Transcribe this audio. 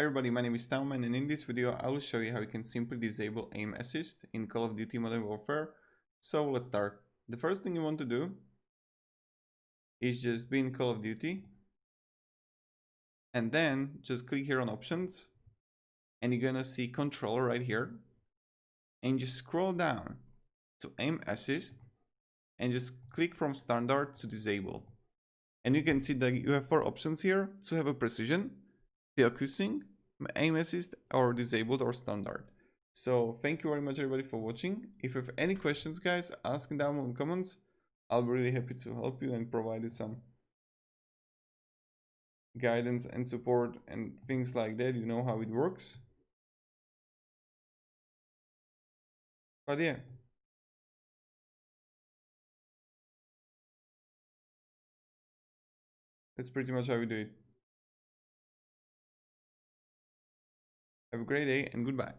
Hi everybody, my name is TaoMan, and in this video I will show you how you can simply disable aim assist in Call of Duty Modern Warfare. So let's start. The first thing you want to do is just be in Call of Duty and then just click here on options and you're gonna see controller right here and just scroll down to aim assist and just click from standard to disable. And you can see that you have 4 options here to have a precision, focusing, aim assist, or disabled or standard. So thank you very much everybody for watching. If you have any questions guys, ask them down in the comments. I'll be really happy to help you and provide you some guidance and support and things like that. You know how it works. But yeah, that's pretty much how we do it. Have a great day and goodbye.